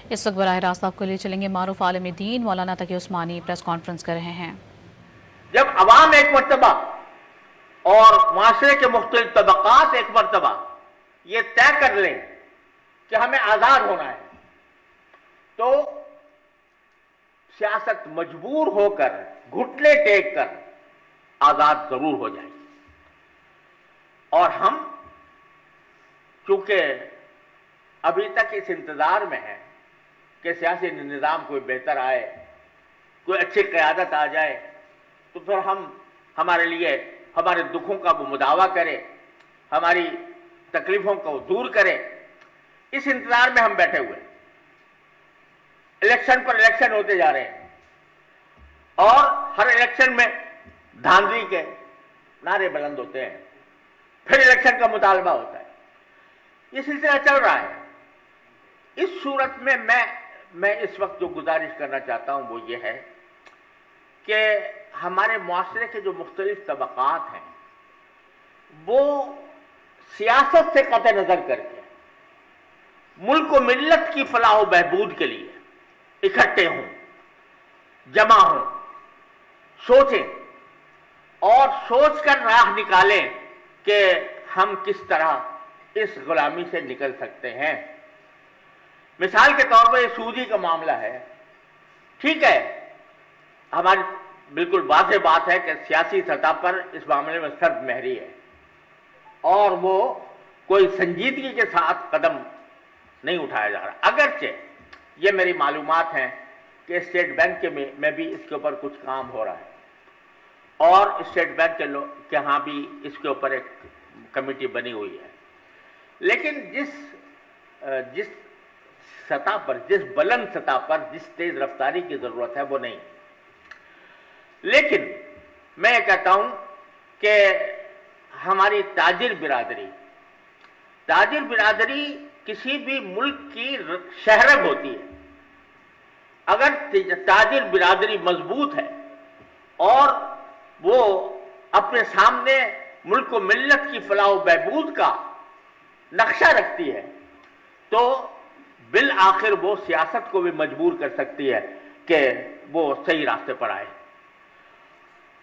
اس وقت براہ راست آپ کو لے چلیں گے معروف عالم دین مولانا تقی عثمانی پریس کانفرنس کر رہے ہیں۔ جب عوام ایک مرتبہ اور معاشرے کے مختلف طبقات ایک مرتبہ یہ طے کر لیں کہ ہمیں آزاد ہونا ہے تو سیاست مجبور ہو کر گھٹنے ٹیک کر آزاد ضرور ہو جائے گی۔ اور ہم چونکہ ابھی تک اس انتظار میں ہیں کہ سیاسی نظام کوئی بہتر آئے، کوئی اچھی قیادت آ جائے تو پھر ہمارے لیے ہمارے دکھوں کا وہ مداوع کرے، ہماری تکلیفوں کو دور کرے، اس انتظار میں ہم بیٹھے ہوئے۔ الیکشن پر الیکشن ہوتے جا رہے ہیں اور ہر الیکشن میں دھاندلی کے نعرے بلند ہوتے ہیں، پھر الیکشن کا مطالبہ ہوتا ہے، یہ سلسلہ چل رہا ہے۔ اس صورت میں میں اس وقت جو گزارش کرنا چاہتا ہوں وہ یہ ہے کہ ہمارے معاشرے کے جو مختلف طبقات ہیں وہ سیاست سے قطع نظر کر کے ملک و ملت کی فلاح و بہبود کے لیے اکٹھے ہوں، جمع ہوں، سوچیں اور سوچ کر راہ نکالیں کہ ہم کس طرح اس غلامی سے نکل سکتے ہیں۔ مثال کے طور پر یہ سودی کا معاملہ ہے، ٹھیک ہے، ہماری بالکل واضح بات ہے کہ سیاسی سطح پر اس معاملے میں سرد مہری ہے اور وہ کوئی سنجیدگی کے ساتھ قدم نہیں اٹھایا جا رہا، اگرچہ یہ میری معلومات ہیں کہ اسٹیٹ بینک میں بھی اس کے اوپر کچھ کام ہو رہا ہے اور اسٹیٹ بینک کے ہاں بھی اس کے اوپر ایک کمیٹی بنی ہوئی ہے، لیکن جس سطح پر، جس بلند سطح پر جس تیز رفتاری کی ضرورت ہے وہ نہیں۔ لیکن میں یہ کہتا ہوں کہ ہماری تاجر برادری کسی بھی ملک کی شہرگ ہوتی ہے۔ اگر تاجر برادری مضبوط ہے اور وہ اپنے سامنے ملک و ملت کی فلاح و بہبود کا نقشہ رکھتی ہے تو بالآخر وہ سیاست کو بھی مجبور کر سکتی ہے کہ وہ صحیح راستے پر آئے۔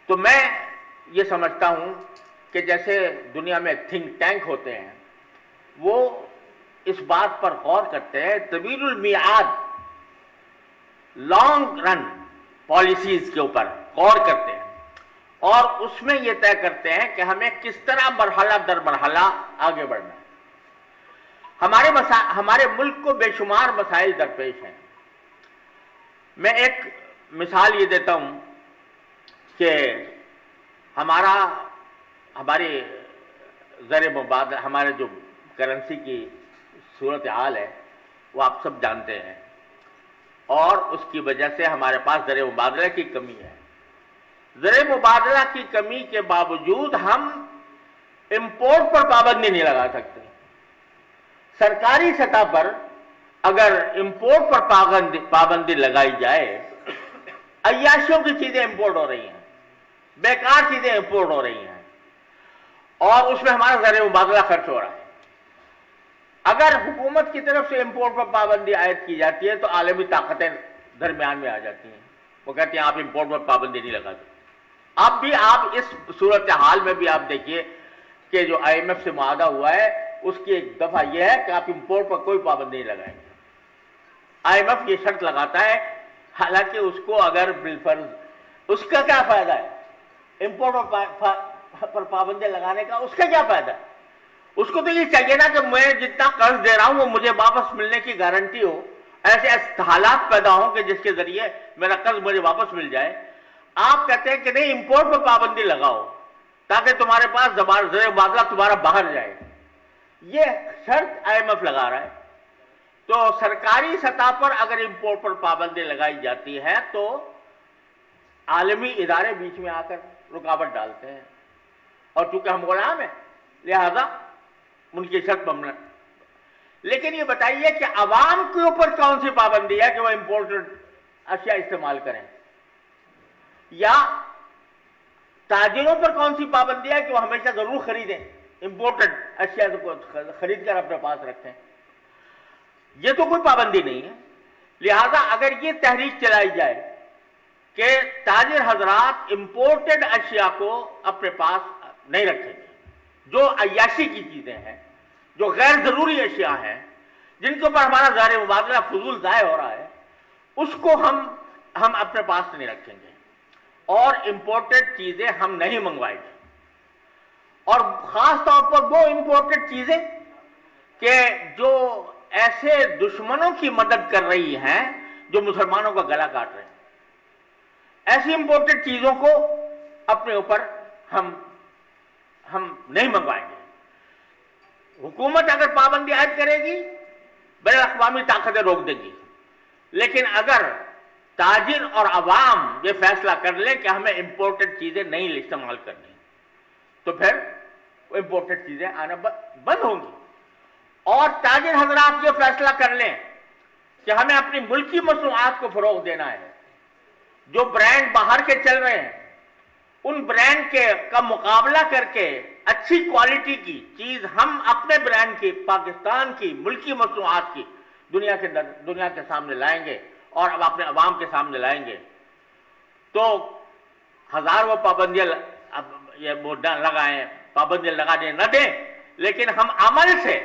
تو میں یہ سمجھتا ہوں کہ جیسے دنیا میں تھنک ٹینک ہوتے ہیں وہ اس بات پر غور کرتے ہیں، طویل المیعاد لانگ رن پالیسیز کے اوپر غور کرتے ہیں اور اس میں یہ طے کرتے ہیں کہ ہمیں کس طرح مرحلہ در مرحلہ آگے بڑھنا ہے۔ ہمارے ملک کو بے شمار مسائل درپیش ہیں۔ میں ایک مثال یہ دیتا ہوں کہ ہمارے زر مبادلہ، ہمارے جو کرنسی کی صورتحال ہے وہ آپ سب جانتے ہیں اور اس کی وجہ سے ہمارے پاس زر مبادلہ کی کمی ہے۔ زر مبادلہ کی کمی کے باوجود ہم امپورٹ پر پابندی نہیں لگا سکتے۔ سرکاری سطح پر اگر امپورٹ پر پابندی لگائی جائے، عیاشیوں کی چیزیں امپورٹ ہو رہی ہیں، بیکار چیزیں امپورٹ ہو رہی ہیں اور اس میں ہمارا زر مبادلہ خرچ ہو رہا ہے۔ اگر حکومت کی طرف سے امپورٹ پر پابندی عائد کی جاتی ہے تو عالمی طاقتیں درمیان میں آ جاتی ہیں، وہ کہتے ہیں آپ امپورٹ پر پابندی نہیں لگا سکتے۔ اب بھی آپ اس صورتحال میں بھی آپ دیکھیے کہ جو آئی ایم ایف سے معاہدہ ہوا ہے اس کی ایک دفعہ یہ ہے کہ آپ امپورٹ پر کوئی پابندی نہیں لگائیں گے۔ آئی ایم ایف یہ شرط لگاتا ہے، حالانکہ اس کو اگر بالفرض، اس کا کیا فائدہ ہے امپورٹ پر پابندی لگانے کا؟ اس کا کیا فائدہ ہے؟ اس کو تو یہ چاہیے نا کہ میں جتنا قرض دے رہا ہوں وہ مجھے واپس ملنے کی گارنٹی ہو، ایسے حالات پیدا ہوں کہ جس کے ذریعے میرا قرض مجھے واپس مل جائے۔ آپ کہتے ہیں کہ نہیں امپورٹ پر پابندی لگاؤ تاکہ تمہارے پاس زر مبادلہ تمہارا باہر جائے، یہ شرط آئی ایم ایف لگا رہا ہے۔ تو سرکاری سطح پر اگر امپورٹ پر پابندی لگائی جاتی ہے تو عالمی ادارے بیچ میں آ کر رکاوٹ ڈالتے ہیں اور چونکہ ہم غلام ہیں لہذا ان کی شرط ممنوع۔ لیکن یہ بتائیے کہ عوام کے اوپر کون سی پابندی ہے کہ وہ امپورٹڈ اشیاء استعمال کریں، یا تاجروں پر کون سی پابندی ہے کہ وہ ہمیشہ ضرور خریدیں، امپورٹڈ اشیاء کو خرید کر اپنے پاس رکھیں؟ یہ تو کوئی پابندی نہیں ہے۔ لہذا اگر یہ تحریک چلائی جائے کہ تاجر حضرات امپورٹڈ اشیاء کو اپنے پاس نہیں رکھیں گے، جو عیاشی کی چیزیں ہیں، جو غیر ضروری اشیاء ہیں، جن کے اوپر ہمارا زائر مبادلہ فضول ضائع ہو رہا ہے، اس کو ہم اپنے پاس نہیں رکھیں گے اور امپورٹڈ چیزیں ہم نہیں منگوائیں گے، اور خاص طور پر وہ امپورٹڈ چیزیں کہ جو ایسے دشمنوں کی مدد کر رہی ہیں جو مسلمانوں کا گلا کاٹ رہے ہیں، ایسی امپورٹڈ چیزوں کو اپنے اوپر ہم نہیں منگوائیں گے۔ حکومت اگر پابندی عائد کرے گی، بین الاقوامی طاقتیں روک دیں گی، لیکن اگر تاجر اور عوام یہ فیصلہ کر لیں کہ ہمیں امپورٹڈ چیزیں نہیں استعمال کرنی، تو پھر وہ امپورٹڈ چیزیں آنا بند ہوں گی۔ اور تاجر حضرات یہ فیصلہ کر لیں کہ ہمیں اپنی ملکی مصنوعات کو فروغ دینا ہے، جو برانڈ باہر کے چل رہے ہیں ان برانڈ کا مقابلہ کر کے اچھی کوالٹی کی چیز ہم اپنے برانڈ کی، پاکستان کی ملکی مصنوعات کی دنیا کے سامنے لائیں گے اور اب اپنے عوام کے سامنے لائیں گے، تو ہزار وہ پابندیاں لگائیں، پابندیاں لگانے نہ دیں، لیکن ہم عمل سے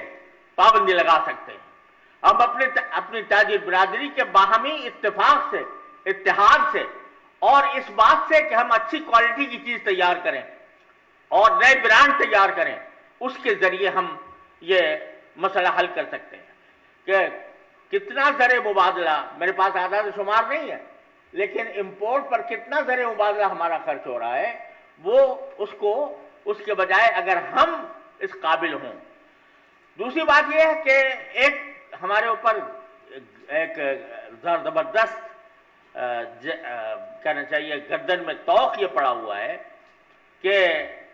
پابندی لگا سکتے ہیں۔ ہم اپنی تاجر برادری کے باہمی اتفاق سے، اتحاد سے، اور اس بات سے کہ ہم اچھی کوالٹی کی چیز تیار کریں اور نئے برانڈ تیار کریں، اس کے ذریعے ہم یہ مسئلہ حل کر سکتے ہیں۔ کہ کتنا زر مبادلہ، میرے پاس اعداد و شمار نہیں ہے، لیکن امپورٹ پر کتنا زر مبادلہ ہمارا خرچ ہو رہا ہے، وہ اس کے بجائے اگر ہم اس قابل ہوں۔ دوسری بات یہ ہے کہ ایک ہمارے اوپر ایک زبردست کہنا چاہیے گردن میں توق یہ پڑا ہوا ہے کہ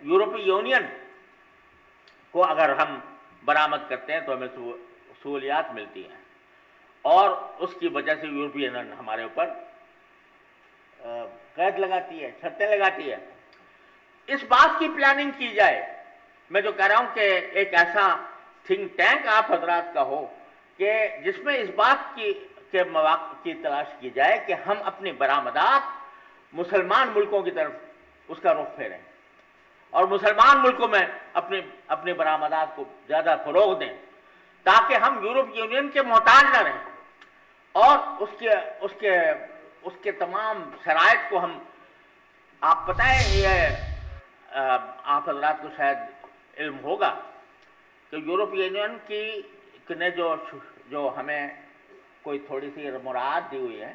یورپی یونین کو اگر ہم برآمد کرتے ہیں تو ہمیں سہولیات ملتی ہیں، اور اس کی وجہ سے یورپی یونین ہمارے اوپر قید لگاتی ہے، شرطیں لگاتی ہے۔ اس بات کی پلاننگ کی جائے، میں جو کہہ رہا ہوں کہ ایک ایسا تھنک ٹینک آپ حضرات کا ہو کہ جس میں اس بات کے مواقع کی تلاش کی جائے کہ ہم اپنی برآمدات مسلمان ملکوں کی طرف اس کا رخ پھیریں اور مسلمان ملکوں میں اپنی برآمدات کو زیادہ فروغ دیں، تاکہ ہم یورپ یونین کے محتاج نہ رہیں، اور اس کے تمام شرائط کو ہم، آپ پتہ ہے یہ آپ حضرات کو شاید علم ہوگا کہ یورپ یونین نے جو ہمیں کوئی تھوڑی سی مراعات دی ہوئی ہے،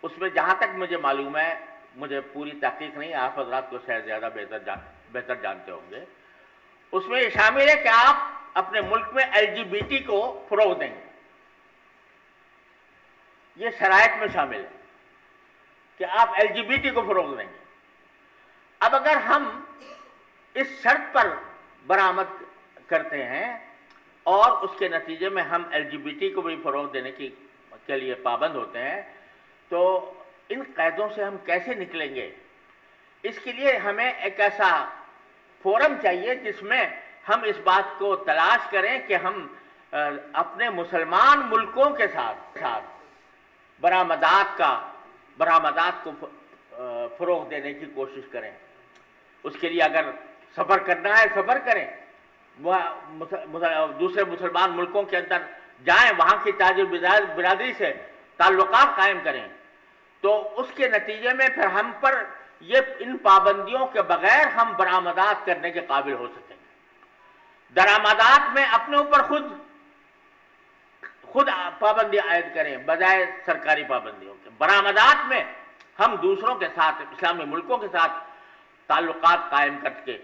اس میں جہاں تک مجھے معلوم ہے، مجھے پوری تحقیق نہیں، آپ حضرات کو شاید زیادہ بہتر جانتے ہوں گے، اس میں یہ شامل ہے کہ آپ اپنے ملک میں LGBT کو فروغ دیں گے۔ یہ شرائط میں شامل ہے کہ آپ LGBT کو فروغ دیں گے۔ اب اگر ہم اس شرط پر برآمد کرتے ہیں اور اس کے نتیجے میں ہم LGBT کو بھی فروغ دینے کے لیے پابند ہوتے ہیں، تو ان قیدوں سے ہم کیسے نکلیں گے؟ اس کے لیے ہمیں ایک ایسا فورم چاہیے جس میں ہم اس بات کو تلاش کریں کہ ہم اپنے مسلمان ملکوں کے ساتھ برآمدات کو فروغ دینے کی کوشش کریں۔ اس کے لیے اگر سفر کرنا ہے سفر کریں، دوسرے مسلمان ملکوں کے اندر جائیں، وہاں کی تاجر برادری سے تعلقات قائم کریں، تو اس کے نتیجے میں پھر ہم پر ان پابندیوں کے بغیر ہم برآمدات کرنے کے قابل ہو سکیں گے۔ درآمدات میں اپنے اوپر خود پابندی عائد کریں بجائے سرکاری پابندیوں کے۔ برآمدات میں ہم دوسروں کے ساتھ، اسلامی ملکوں کے ساتھ تعلقات قائم کر کے،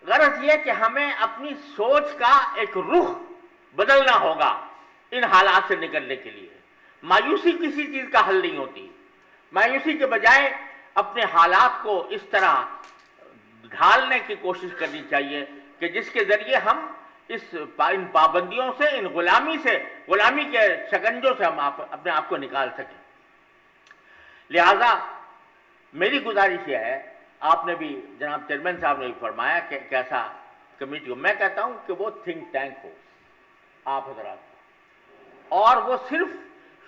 غرض یہ کہ ہمیں اپنی سوچ کا ایک رخ بدلنا ہوگا ان حالات سے نکلنے کے لیے۔ مایوسی کسی چیز کا حل نہیں ہوتی۔ مایوسی کے بجائے اپنے حالات کو اس طرح ڈھالنے کی کوشش کرنی چاہیے کہ جس کے ذریعے ہم ان پابندیوں سے، ان غلامی کے شکنجوں سے ہم اپنے آپ کو نکال سکیں۔ لہذا میری گزارش یہ ہے، آپ نے بھی، جناب چیئرمین صاحب نے بھی فرمایا کہ کیسا کمیٹی ہو، میں کہتا ہوں کہ وہ تھنک ٹینک ہو آپ حضرات، اور وہ صرف